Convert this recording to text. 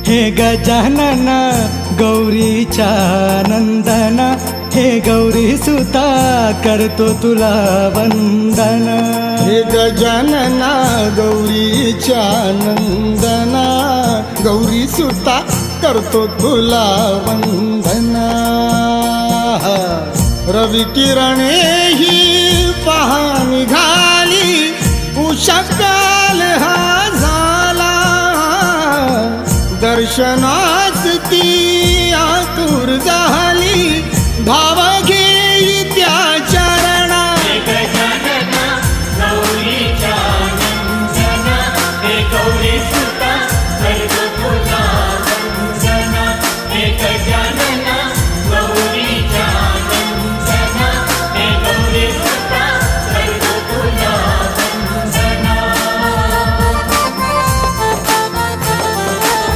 हे गजानन गौरीच्या नंदन, हे गौरी सुता करतो तुला वंदन. हे गजानना गौरीच्या नंदना, गौरी सुता करतो तुला वंदना. रवी किरणे ही पहा निघाली, उषःकाल हा झाला. दर्शनास ती आतुर झाली, भाव